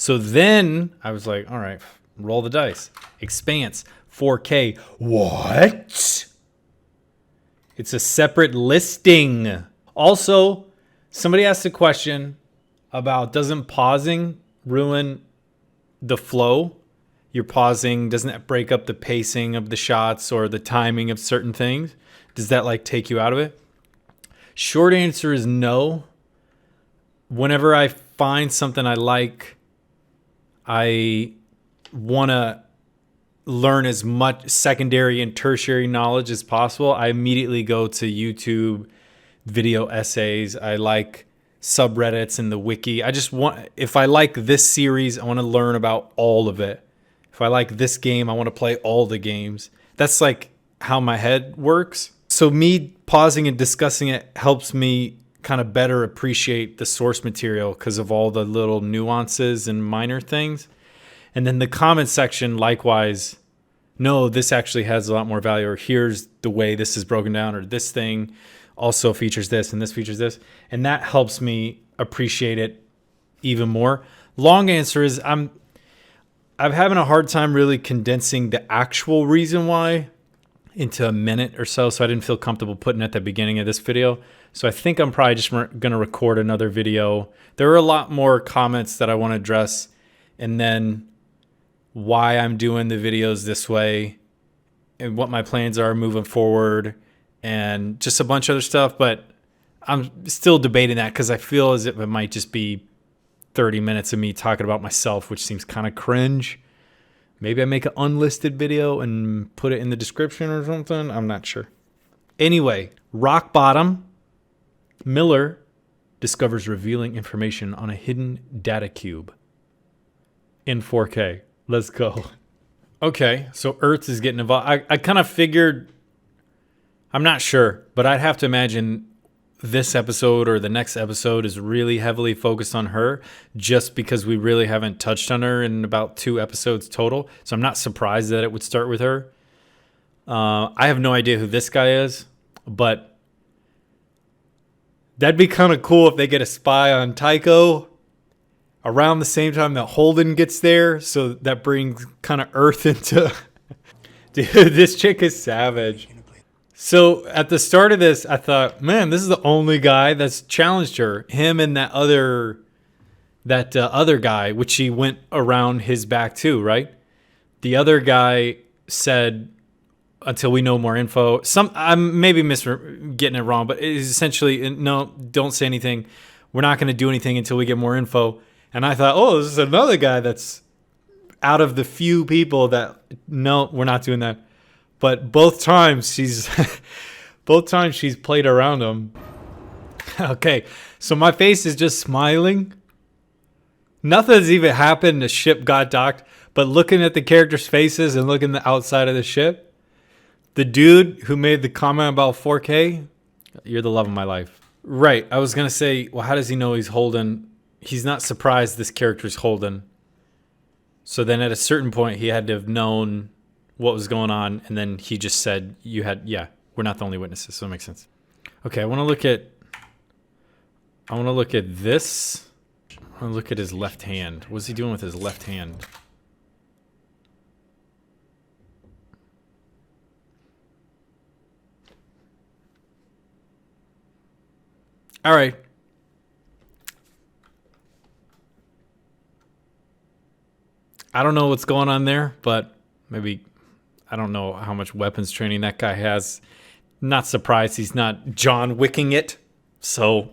So then I was like, all right, roll the dice. Expanse, 4K. What? It's a separate listing. Also, somebody asked a question about, doesn't pausing ruin the flow? You're pausing, doesn't that break up the pacing of the shots or the timing of certain things? Does that like take you out of it? Short answer is no. Whenever I find something I like, I want to learn as much secondary and tertiary knowledge as possible. I immediately go to YouTube video essays. I like subreddits and the wiki. I just want, if I like this series, I want to learn about all of it. If I like this game, I want to play all the games. That's like how my head works. So me pausing and discussing it helps me kind of better appreciate the source material because of all the little nuances and minor things. And then the comment section, likewise, no, this actually has a lot more value, or here's the way this is broken down, or this thing also features this and this features this. And that helps me appreciate it even more. Long answer is I'm having a hard time really condensing the actual reason why into a minute or so. So I didn't feel comfortable putting it at the beginning of this video. So I think I'm probably just going to record another video. There are a lot more comments that I want to address, and then why I'm doing the videos this way and what my plans are moving forward and just a bunch of other stuff. But I'm still debating that because I feel as if it might just be 30 minutes of me talking about myself, which seems kind of cringe. Maybe I make an unlisted video and put it in the description or something. I'm not sure. Anyway, rock bottom. Miller discovers revealing information on a hidden data cube in 4K. Let's go. Okay, so Earth is getting involved. I kind of figured, I'm not sure, but I'd have to imagine this episode or the next episode is really heavily focused on her just because we really haven't touched on her in about 2 episodes total. So I'm not surprised that it would start with her. I have no idea who this guy is, but that'd be kind of cool if they get a spy on Tycho around the same time that Holden gets there. So that brings kind of Earth into... Dude, this chick is savage. So at the start of this, I thought, man, this is the only guy that's challenged her. Him and that other guy, which she went around his back too, right? The other guy said, until we know more info. I'm maybe getting it wrong, but it's essentially, no, don't say anything. We're not going to do anything until we get more info. And I thought, oh, this is another guy that's out of the few people that, no, we're not doing that. But both times she's played around him. Okay, so my face is just smiling. Nothing's even happened. The ship got docked. But looking at the characters' faces and looking at the outside of the ship, the dude who made the comment about 4K, you're the love of my life. Right, I was going to say, well, how does he know he's Holden? He's not surprised this character's Holden. So then at a certain point, he had to have known what was going on, and then he just said, yeah, we're not the only witnesses, so it makes sense. Okay, I want to look at this. I want to look at his left hand. What's he doing with his left hand? All right. I don't know what's going on there, but maybe, I don't know how much weapons training that guy has. Not surprised he's not John Wicking it. So,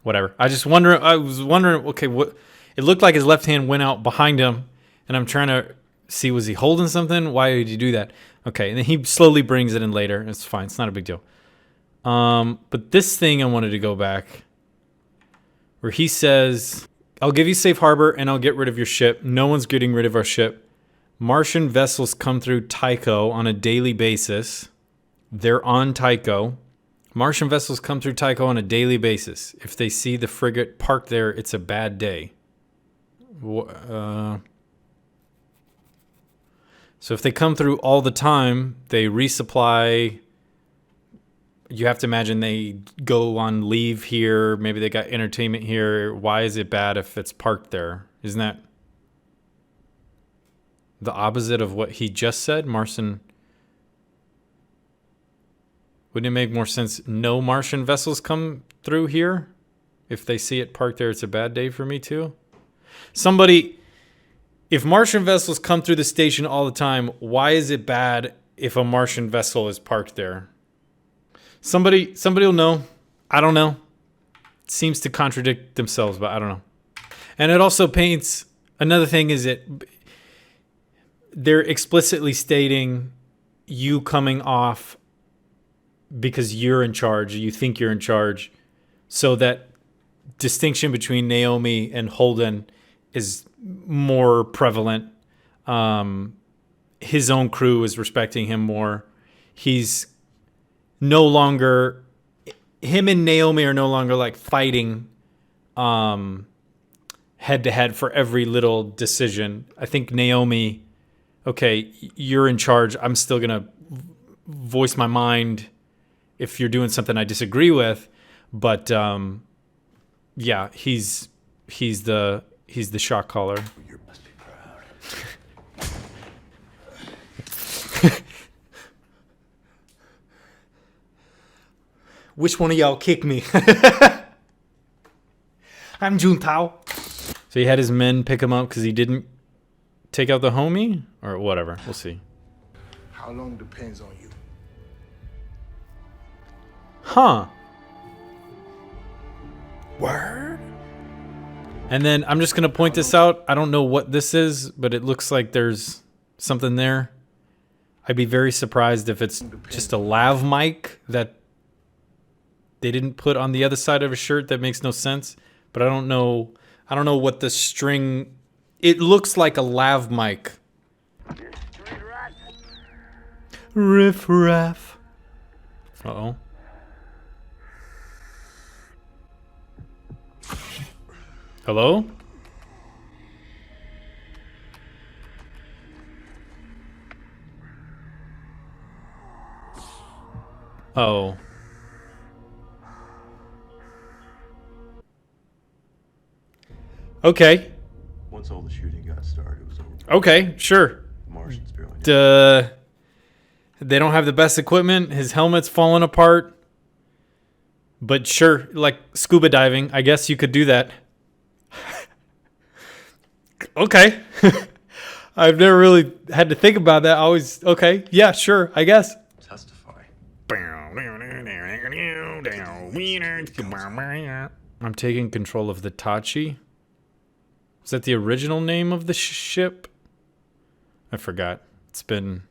whatever. I was wondering, okay, what? It looked like his left hand went out behind him, and I'm trying to see, was he holding something? Why did he do that? Okay, and then he slowly brings it in later. It's fine. It's not a big deal. But this thing, I wanted to go back where he says, I'll give you safe harbor and I'll get rid of your ship. No one's getting rid of our ship. Martian vessels come through Tycho on a daily basis. They're on Tycho. Martian vessels come through Tycho on a daily basis. If they see the frigate parked there, it's a bad day. So if they come through all the time, they resupply. You have to imagine they go on leave here. Maybe they got entertainment here. Why is it bad if it's parked there? Isn't that the opposite of what he just said? Martian. Wouldn't it make more sense no Martian vessels come through here? If they see it parked there, it's a bad day for me too. Somebody, if Martian vessels come through the station all the time, why is it bad if a Martian vessel is parked there? Somebody will know. I don't know. It seems to contradict themselves, but I don't know. And it also paints, another thing is they're explicitly stating you coming off because you're in charge, you think you're in charge. So that distinction between Naomi and Holden is more prevalent. His own crew is respecting him more. He's no longer, him and Naomi are no longer like fighting head to head for every little decision. I think Naomi, okay, you're in charge. I'm still going to voice my mind if you're doing something I disagree with. But yeah, he's the shot caller. You must be proud. Which one of y'all kicked me? I'm Juntao. So he had his men pick him up because he didn't take out the homie? Or whatever. We'll see. How long depends on you. Huh. Word? And then I'm just going to point this out. I don't know what this is, but it looks like there's something there. I'd be very surprised if it's just a lav mic that they didn't put on the other side of a shirt. That makes no sense. But I don't know what the string... It looks like a lav mic. Riff raff. Uh-oh. Hello? Oh. Okay. Once all the shooting got started, it was over. Okay, sure. The Martians barely. They don't have the best equipment. His helmet's falling apart. But sure, like scuba diving, I guess you could do that. Okay. I've never really had to think about that. Always, okay, yeah, sure, I guess. Testify. I'm taking control of the Tachi. Is that the original name of the ship? I forgot. It's been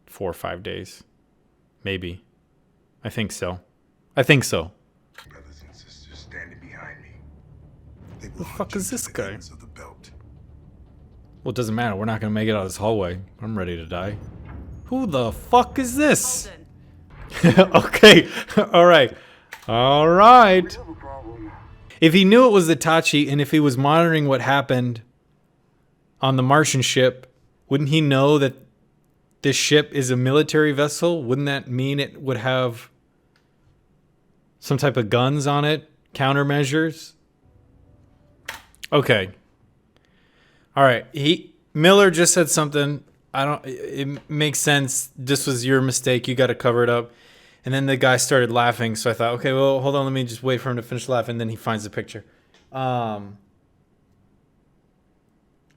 4 or 5 days. Maybe. I think so. Brothers and sisters standing behind me. They will The fuck is this guy? Of the belt. Well, it doesn't matter. We're not going to make it out of this hallway. I'm ready to die. Who the fuck is this? Okay. All right. All right. If he knew it was the Tachi and if he was monitoring what happened on the Martian ship, wouldn't he know that this ship is a military vessel? Wouldn't that mean it would have some type of guns on it? Countermeasures? Okay. All right. Miller just said something. It makes sense. This was your mistake. You got to cover it up. And then the guy started laughing. So I thought, okay, well, hold on. Let me just wait for him to finish laughing. And then he finds the picture.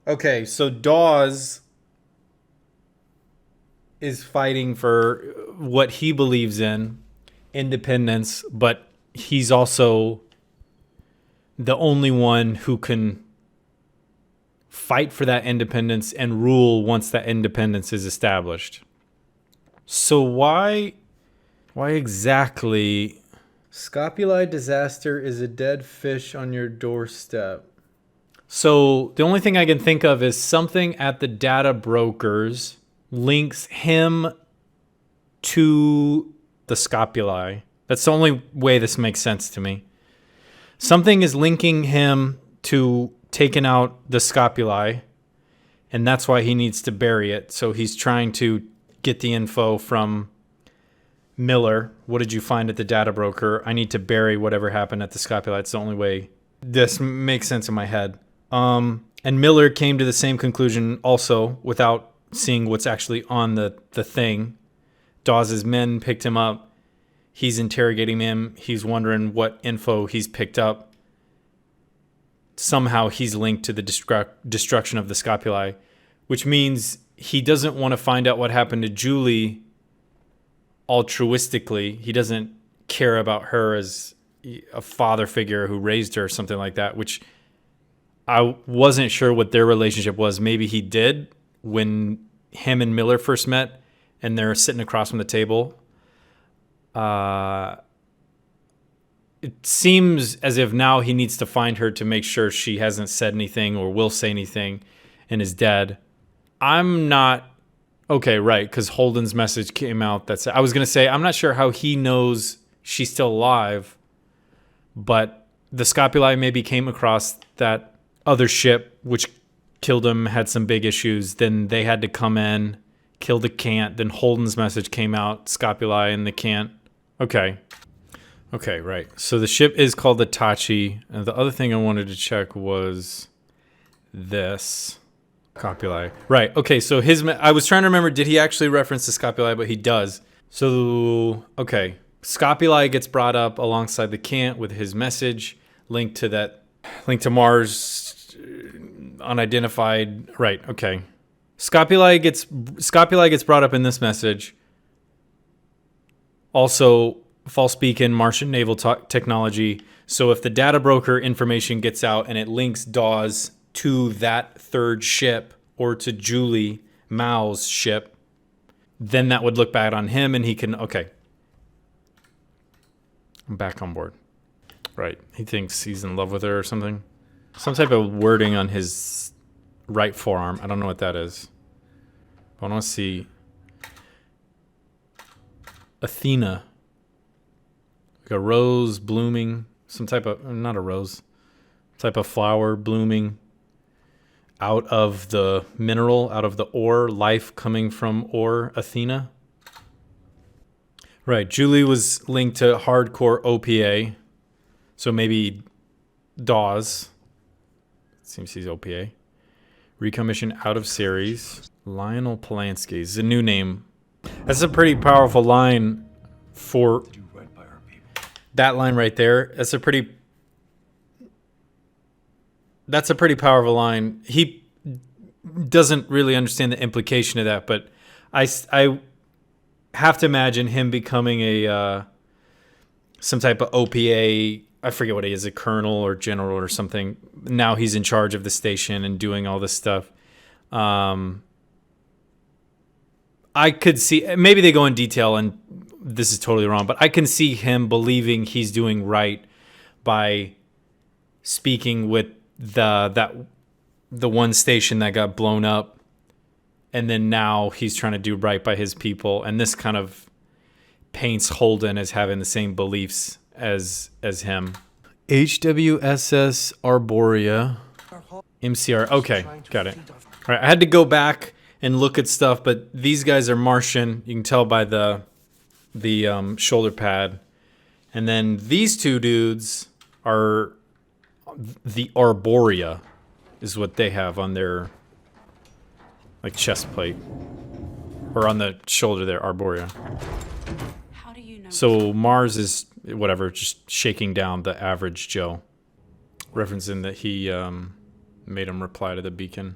Okay. So Dawes is fighting for what he believes in, independence, but he's also the only one who can fight for that independence and rule once that independence is established. So why exactly Scopuli disaster is a dead fish on your doorstep? So the only thing I can think of is something at the data brokers links him to the Scopuli. That's the only way this makes sense to me. Something is linking him to taking out the Scopuli, and that's why he needs to bury it. So he's trying to get the info from Miller. What did you find at the data broker? I need to bury whatever happened at the Scopuli. It's the only way this makes sense in my head. And Miller came to the same conclusion also without seeing what's actually on the thing. Dawes' men picked him up. He's interrogating him. He's wondering what info he's picked up. Somehow he's linked to the destruction of the Scopuli, which means he doesn't want to find out what happened to Julie altruistically. He doesn't care about her as a father figure who raised her or something like that, which I wasn't sure what their relationship was. Maybe he did when him and Miller first met and they're sitting across from the table. It seems as if now he needs to find her to make sure she hasn't said anything or will say anything and is dead. I'm not... Okay, right, because Holden's message came out. I was going to say, I'm not sure how he knows she's still alive, but the Scopuli maybe came across that other ship, which killed him, had some big issues. Then they had to come in, kill the Cant. Then Holden's message came out, Scopuli and the Cant. Okay. Okay, right. So the ship is called the Tachi. And the other thing I wanted to check was this. Scopuli. Right. Okay, so I was trying to remember, did he actually reference the Scopuli? But he does. So, okay. Scopuli gets brought up alongside the Cant with his message linked to Mars, unidentified. Right. Okay. Scopuli gets brought up in this message. Also, false beacon, Martian naval technology. So if the data broker information gets out and it links Dawes to that third ship or to Julie Mao's ship, then that would look bad on him and he can... Okay. I'm back on board. Right. He thinks he's in love with her or something. Some type of wording on his right forearm. I don't know what that is. I want to see... Athena. Like a rose blooming. Some type of... Not a rose. Type of flower blooming out of the mineral, out of the ore. Life coming from ore. Athena. Right. Julie was linked to hardcore OPA. So maybe Dawes. Seems he's OPA. Recommission out of series. Lionel Polanski is a new name. That's a pretty powerful line for Do right by our people. that line right there. That's a pretty powerful line. He doesn't really understand the implication of that, but I have to imagine him becoming a some type of OPA. I forget what he is, a colonel or general or something. Now he's in charge of the station and doing all this stuff. I could see, maybe they go in detail and this is totally wrong, but I can see him believing he's doing right by speaking with the one station that got blown up, and then now he's trying to do right by his people, and this kind of paints Holden as having the same beliefs as him. HWSS Arborea. MCR. Okay, got it. All right, I had to go back and look at stuff, but these guys are Martian. You can tell by the shoulder pad. And then these two dudes are the Arborea is what they have on their like chest plate. Or on the shoulder there, Arborea. How do you know? So Mars is whatever, just shaking down the average Joe. Referencing that he made him reply to the beacon.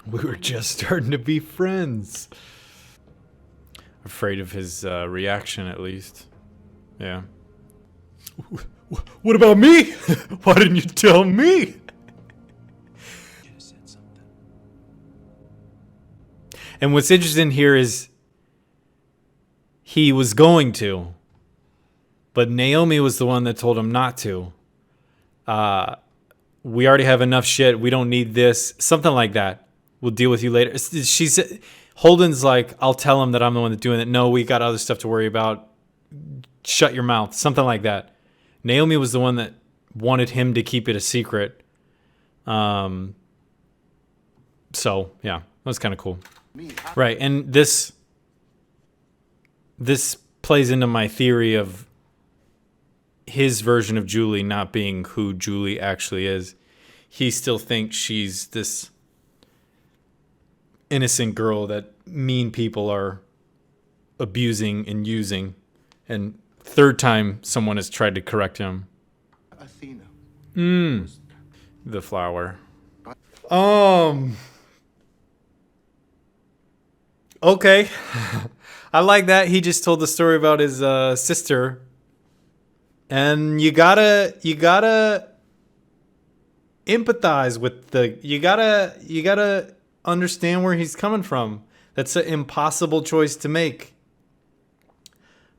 We were just starting to be friends. Afraid of his reaction, at least. Yeah. What about me? Why didn't you tell me? And what's interesting here is he was going to, but Naomi was the one that told him not to. We already have enough shit. We don't need this. Something like that. We'll deal with you later. She said, Holden's like, I'll tell him that I'm the one that's doing it. No, we got other stuff to worry about. Shut your mouth. Something like that. Naomi was the one that wanted him to keep it a secret. So, yeah, that was kind of cool. Right, and this plays into my theory of his version of Julie not being who Julie actually is. He still thinks she's this innocent girl that mean people are abusing and using. And third time someone has tried to correct him. Athena. The flower. Okay. I like that. He just told the story about his sister. And you gotta empathize with you gotta understand where he's coming from. That's an impossible choice to make.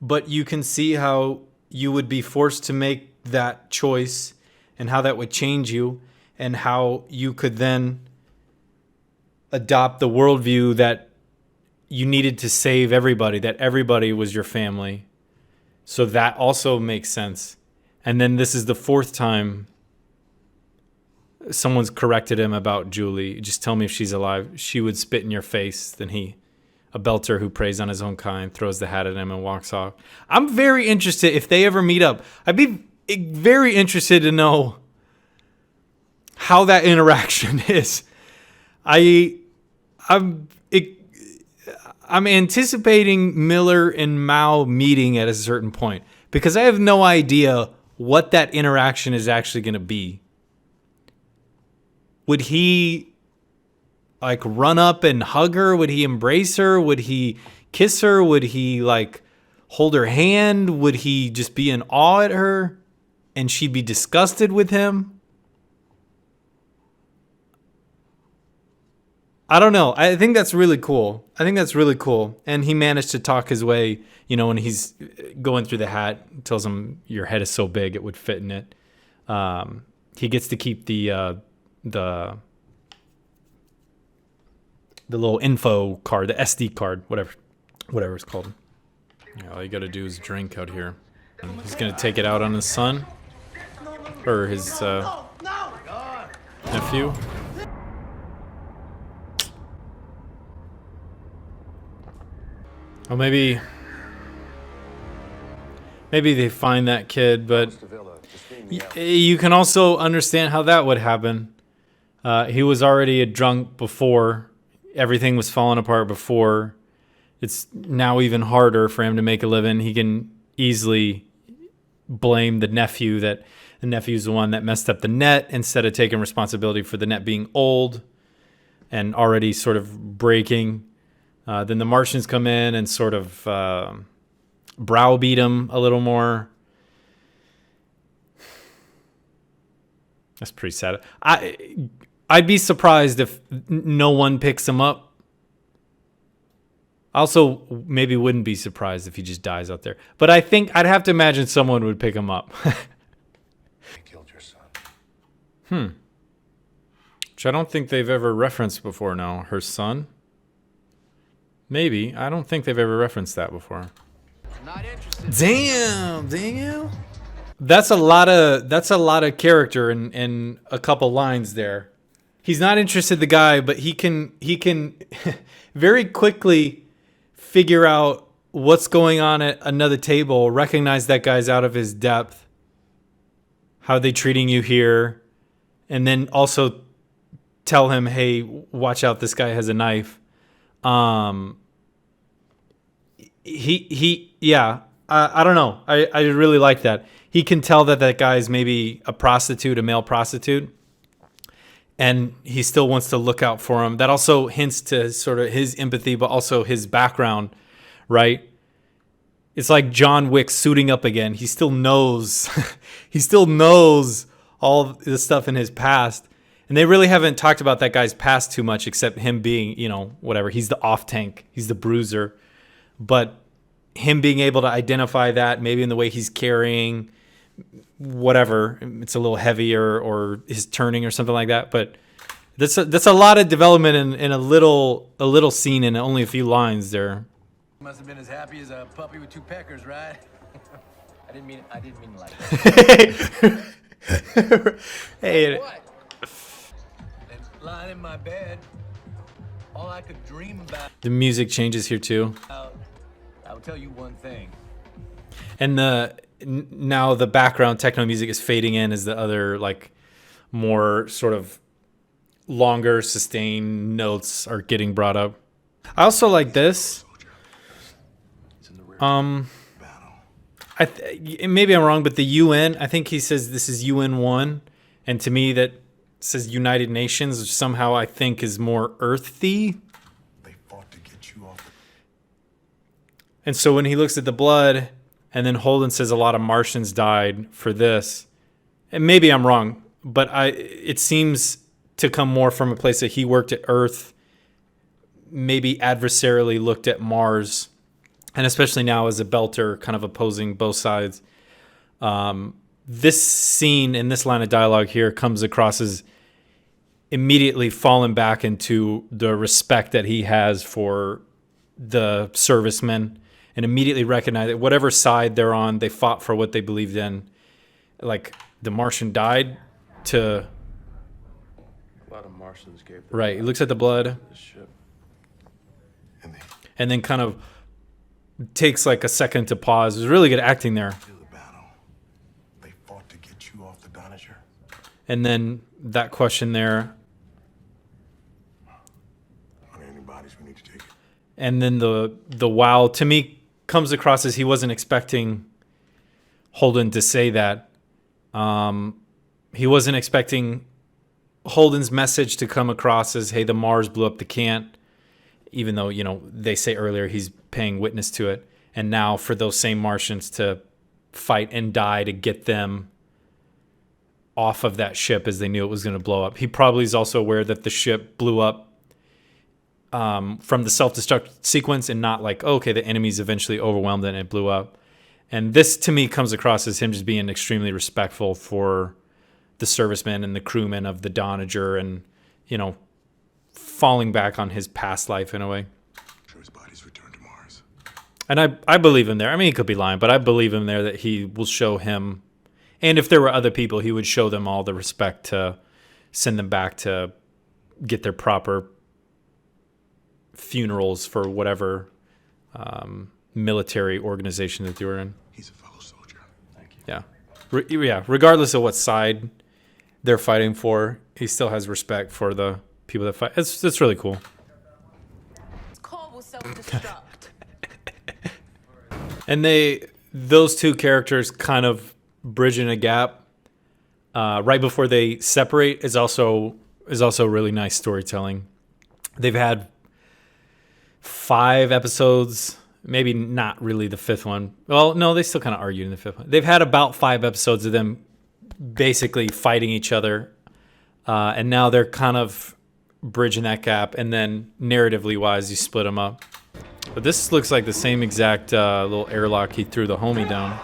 But you can see how you would be forced to make that choice and how that would change you and how you could then adopt the worldview that you needed to save everybody, that everybody was your family. So that also makes sense. And then this is the fourth time someone's corrected him about Julie. Just tell me if she's alive. She would spit in your face. Then a belter who preys on his own kind, throws the hat at him and walks off. I'm very interested if they ever meet up. I'd be very interested to know how that interaction is. I'm anticipating Miller and Mao meeting at a certain point because I have no idea what that interaction is actually going to be. Would he like run up and hug her? Would he embrace her? Would he kiss her? Would he like hold her hand? Would he just be in awe at her and she'd be disgusted with him? I don't know. I think that's really cool. And he managed to talk his way, when he's going through the hat, tells him your head is so big it would fit in it. He gets to keep the little info card, the SD card, whatever it's called. Yeah, all you got to do is drink out here. And he's going to take it out on his son or his nephew. Well, maybe they find that kid, but you can also understand how that would happen. He was already a drunk before. Everything was falling apart before. It's now even harder for him to make a living. He can easily blame the nephew that the nephew's the one that messed up the net instead of taking responsibility for the net being old and already sort of breaking. Then the Martians come in and sort of browbeat him a little more. That's pretty sad. I'd be surprised if no one picks him up. Also, maybe wouldn't be surprised if he just dies out there. But I think I'd have to imagine someone would pick him up. I killed your son. Which I don't think they've ever referenced before now. Her son? Maybe. I don't think they've ever referenced that before. Not interested. Damn. That's a lot of character in a couple lines there. He's not interested, the guy, but he can very quickly figure out what's going on at another table, recognize that guy's out of his depth, how are they treating you here, and then also tell him, hey, watch out, this guy has a knife. I don't know. I really like that. He can tell that guy's maybe a prostitute, a male prostitute, and he still wants to look out for him. That also hints to sort of his empathy, but also his background, right? It's like John Wick suiting up again. He still knows, all the stuff in his past. And they really haven't talked about that guy's past too much, except him being, whatever. He's the off tank. He's the bruiser. But him being able to identify that, maybe in the way he's carrying, whatever, it's a little heavier, or his turning or something like that. But that's a lot of development in a little scene and only a few lines there. Must have been as happy as a puppy with two peckers, right? I didn't mean like that. Hey. What? Lying in my bed, all I could dream about. The music changes here too. I'll tell you one thing. And now the background techno music is fading in as the other, like, more sort of longer sustained notes are getting brought up. I also like this. It's in the rear. Maybe I'm wrong, but the UN, I think he says this is UN 1, and to me that says United Nations, which somehow I think is more earthy. They fought to get you off. And so when he looks at the blood, and then Holden says a lot of Martians died for this, and maybe I'm wrong, but it seems to come more from a place that he worked at Earth, maybe adversarially looked at Mars, and especially now as a belter, kind of opposing both sides. This scene in this line of dialogue here comes across as immediately falling back into the respect that he has for the servicemen, and immediately recognize that whatever side they're on, they fought for what they believed in. Like the Martian died to... A lot of Martians gave their Right, he looks at the blood lives to this ship. and then kind of takes like a second to pause. There's really good acting there. The battle. They fought to get you off the Donager. And then that question there. Are there any bodies we need to take? And then the wow to me comes across as he wasn't expecting Holden to say that. He wasn't expecting Holden's message to come across as, hey, the Mars blew up the Cant, even though, you know, they say earlier he's paying witness to it. And now for those same Martians to fight and die to get them off of that ship as they knew it was going to blow up. He probably is also aware that the ship blew up from the self-destruct sequence and not like, okay, the enemies eventually overwhelmed it and it blew up. And this to me comes across as him just being extremely respectful for the servicemen and the crewmen of the Donager, and, you know, falling back on his past life in a way. Sure his body's returned to Mars. And I believe him there. I mean, he could be lying, but I believe him there that he will show him, and if there were other people, he would show them all the respect to send them back to get their proper funerals for whatever military organization that they were in. He's a fellow soldier. Thank you. Yeah. Yeah. Regardless of what side they're fighting for, he still has respect for the people that fight. It's really cool. This car will self-destruct. And those two characters kind of bridging a gap right before they separate is also really nice storytelling. They've had 5 episodes, maybe not really the 5th one. Well, no, they still kind of argued in the 5th one. They've had about 5 episodes of them basically fighting each other, and now they're kind of bridging that gap. And then narratively wise, you split them up. But this looks like the same exact little airlock he threw the homie down.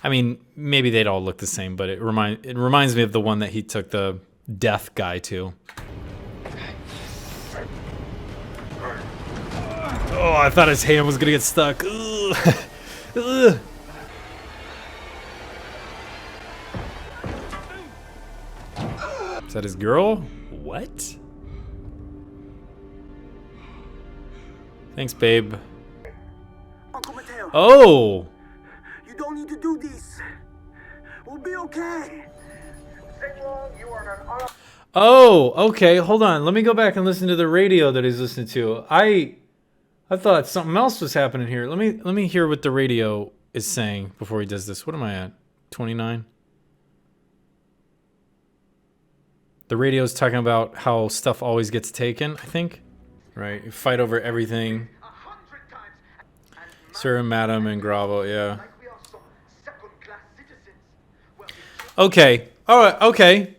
I mean, maybe they'd all look the same, but it reminds me of the one that he took the death guy to. Oh, I thought his hand was gonna get stuck. Ugh. Ugh. Is that his girl? What? Thanks, babe. Uncle Mateo, Oh! you don't need to do this. We'll be okay. Oh, okay. Hold on. Let me go back and listen to the radio that he's listening to. I thought something else was happening here. Let me hear what the radio is saying before he does this. What am I at? 29? The radio's talking about how stuff always gets taken, I think. Right. You fight over everything. Sir and Madam and Gravo, yeah. Okay. All right. Okay.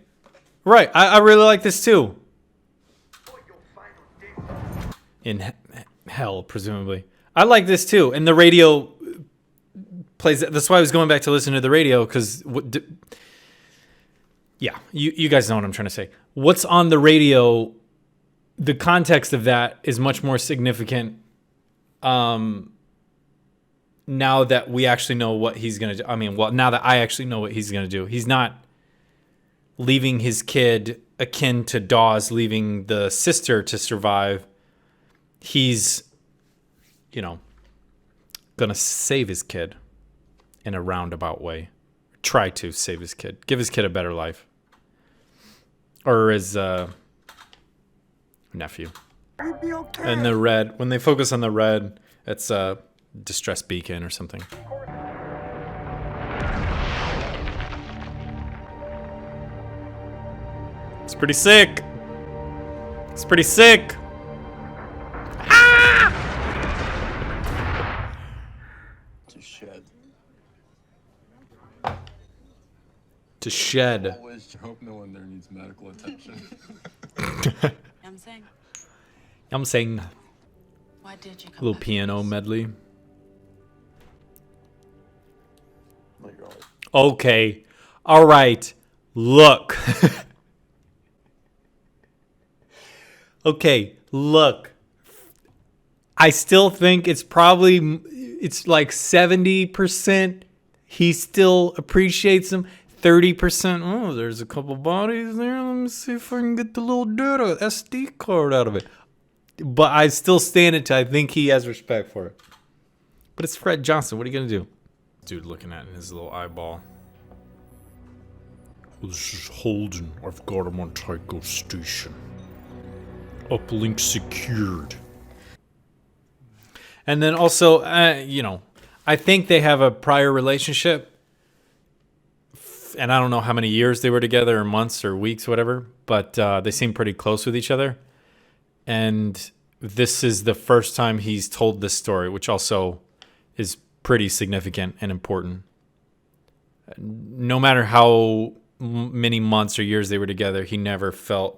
Right. I really like this too. In hell, presumably. I like this too. And the radio plays. That's why I was going back to listen to the radio, because yeah, you guys know what I'm trying to say. What's on the radio, the context of that is much more significant now that we actually know what he's going to do. I mean, well, now that I actually know what he's going to do. He's not leaving his kid akin to Dawes leaving the sister to survive. He's, you know, going to save his kid in a roundabout way. Try to save his kid. Give his kid a better life. or his nephew. We'll be okay. And the red, when they focus on the red, it's a distress beacon or something. It's pretty sick. It's pretty sick. To shed. To shed. Always hope no one there needs medical attention. I'm saying, I'm saying why did you a come little back? piano medley. Like you're always Okay. All right. Look. Okay, look. I still think it's like 70% he still appreciates him. 30%, oh, there's a couple bodies there. Let me see if I can get the little data SD card out of it. But I still stand it to I think he has respect for it. But it's Fred Johnson. What are you going to do? Dude looking at his little eyeball. This is Holden. I've got him on Tycho Station. Uplink secured. And then also, I think they have a prior relationship. And I don't know how many years they were together, or months, or weeks, whatever. But they seem pretty close with each other. And this is the first time he's told this story, which also is pretty significant and important. No matter how many months or years they were together, he never felt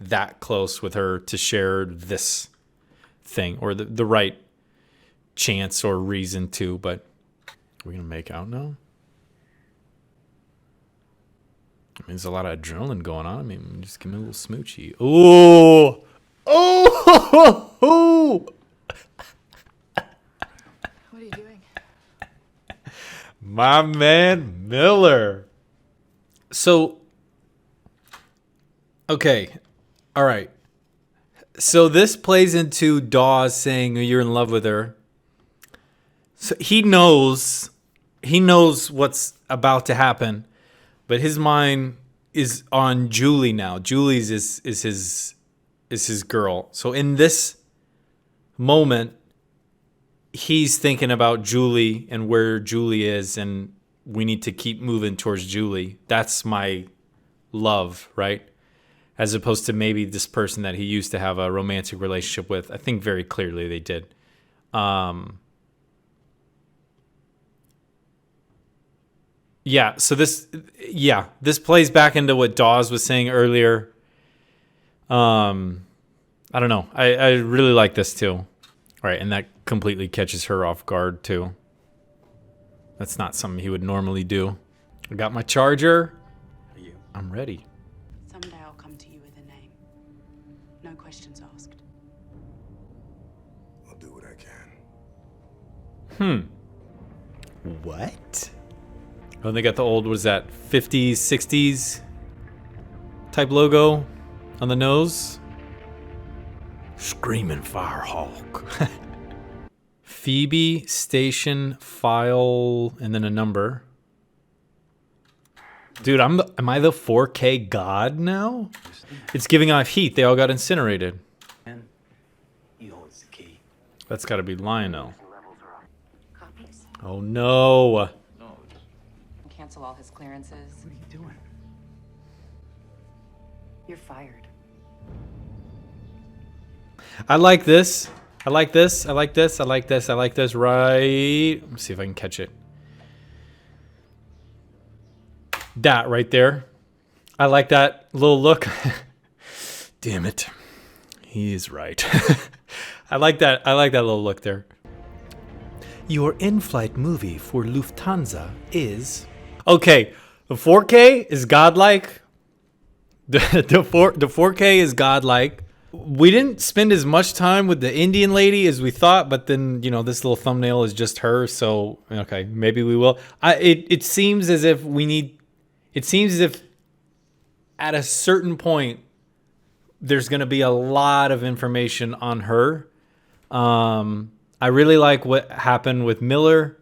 that close with her to share this thing, or the right chance or reason to. But we're gonna make out now. I mean, there's a lot of adrenaline going on. I mean, just give me a little smoochy. Oh, oh, What are you doing? my man Miller. So, okay. All right. So this plays into Dawes saying you're in love with her. So he knows what's about to happen, but his mind is on Julie now. Julie's is his girl. So in this moment, he's thinking about Julie and where Julie is, and we need to keep moving towards Julie. That's my love, right? As opposed to maybe this person that he used to have a romantic relationship with. I think very clearly they did. So this plays back into what Dawes was saying earlier. I don't know. I really like this too. All right, and that completely catches her off guard too. That's not something he would normally do. I got my charger. I'm ready. Someday I'll come to you with a name. No questions asked. I'll do what I can. What? Oh, they got the old, what is that, 50s, 60s type logo on the nose. Screaming Firehawk. Phoebe, station, file, and then a number. Dude, am I the 4K god now? It's giving off heat. They all got incinerated. He holds the key. That's got to be Lionel. Copies? Oh no. Cancel all his clearances. What are you doing? You're fired. I like this. I like this. I like this. I like this. I like this. Right. Let me see if I can catch it. That right there. I like that little look. Damn it. He's right. I like that. I like that little look there. Your in-flight movie for Lufthansa is... Okay, the 4K is godlike. The 4K is godlike. We didn't spend as much time with the Indian lady as we thought, but then, this little thumbnail is just her, so, okay, maybe we will. It seems as if we need... It seems as if at a certain point, there's going to be a lot of information on her. I really like what happened with Miller.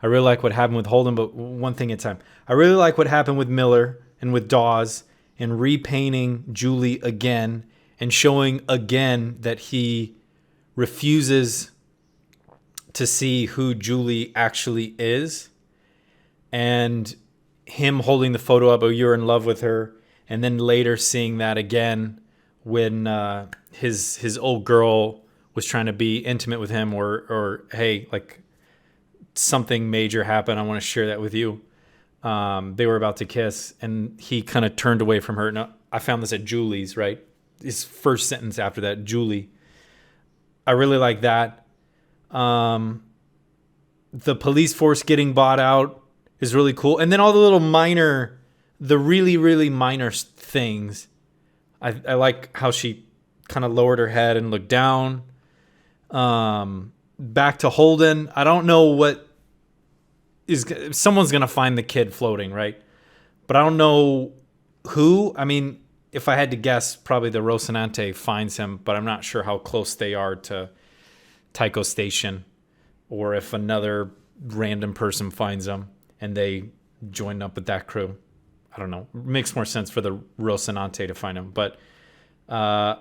I really like what happened with Holden, but one thing at a time. I really like what happened with Miller and with Dawes and repainting Julie again and showing again that he refuses to see who Julie actually is, and him holding the photo up, oh, you're in love with her, and then later seeing that again when his old girl was trying to be intimate with him, or hey, like something major happened, I want to share that with you. They were about to kiss, and he kind of turned away from her. Now, I found this at Julie's, right? His first sentence after that, Julie. I really like that. The police force getting bought out is really cool. And then all the little minor, the really, really minor things. I like how she kind of lowered her head and looked down. Back to Holden. I don't know what is... Someone's going to find the kid floating, right? But I don't know who. I mean, if I had to guess, probably the Rocinante finds him, but I'm not sure how close they are to Tycho Station, or if another random person finds him and they join up with that crew. I don't know. It makes more sense for the Rocinante to find him. But I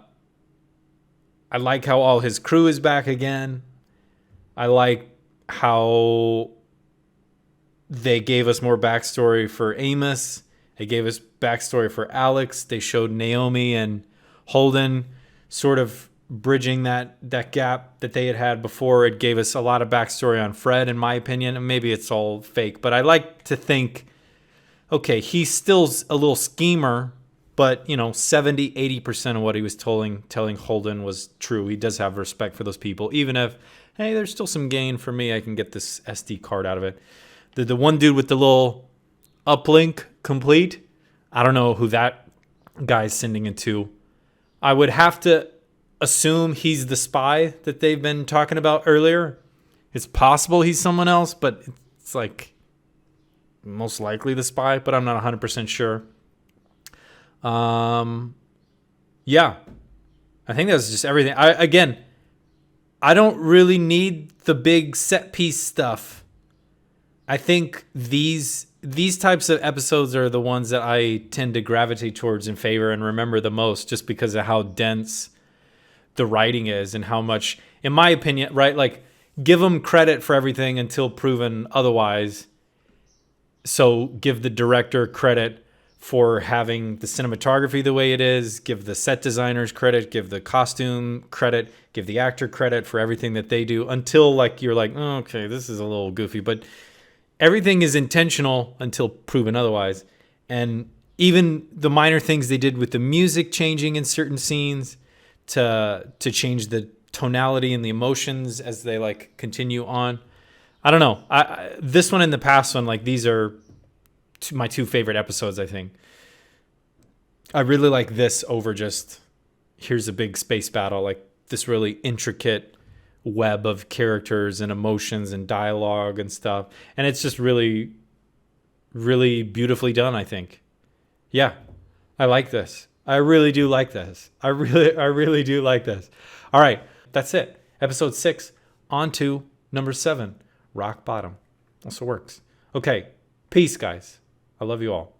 like how all his crew is back again. I like how they gave us more backstory for Amos. They gave us backstory for Alex. They showed Naomi and Holden sort of bridging that gap that they had before. It gave us a lot of backstory on Fred, in my opinion. And maybe it's all fake, but I like to think, okay, he's still a little schemer, but 70, 80% of what he was telling Holden was true. He does have respect for those people, even if, hey, there's still some gain for me. I can get this SD card out of it. The one dude with the little uplink complete, I don't know who that guy's sending it to. I would have to assume he's the spy that they've been talking about earlier. It's possible he's someone else, but it's like most likely the spy, but I'm not 100% sure. Yeah, I think that's just everything. I don't really need the big set piece stuff. I think these types of episodes are the ones that I tend to gravitate towards in favor and remember the most, just because of how dense the writing is and how much, in my opinion, right? Like, give them credit for everything until proven otherwise. So give the director credit for having the cinematography the way it is, give the set designers credit, give the costume credit, give the actor credit for everything that they do, until like you're like, oh, okay, this is a little goofy, but everything is intentional until proven otherwise. And even the minor things they did with the music changing in certain scenes to change the tonality and the emotions as they like continue on. I don't know. This one and the past one, like, these are my two favorite episodes, I think. I really like this over just, here's a big space battle, like this really intricate web of characters and emotions and dialogue and stuff. And it's just really, really beautifully done, I think. Yeah, I like this. I really do like this. I really do like this. All right, that's it. Episode 6, on to number 7, Rock Bottom. Also works. Okay, peace, guys. I love you all.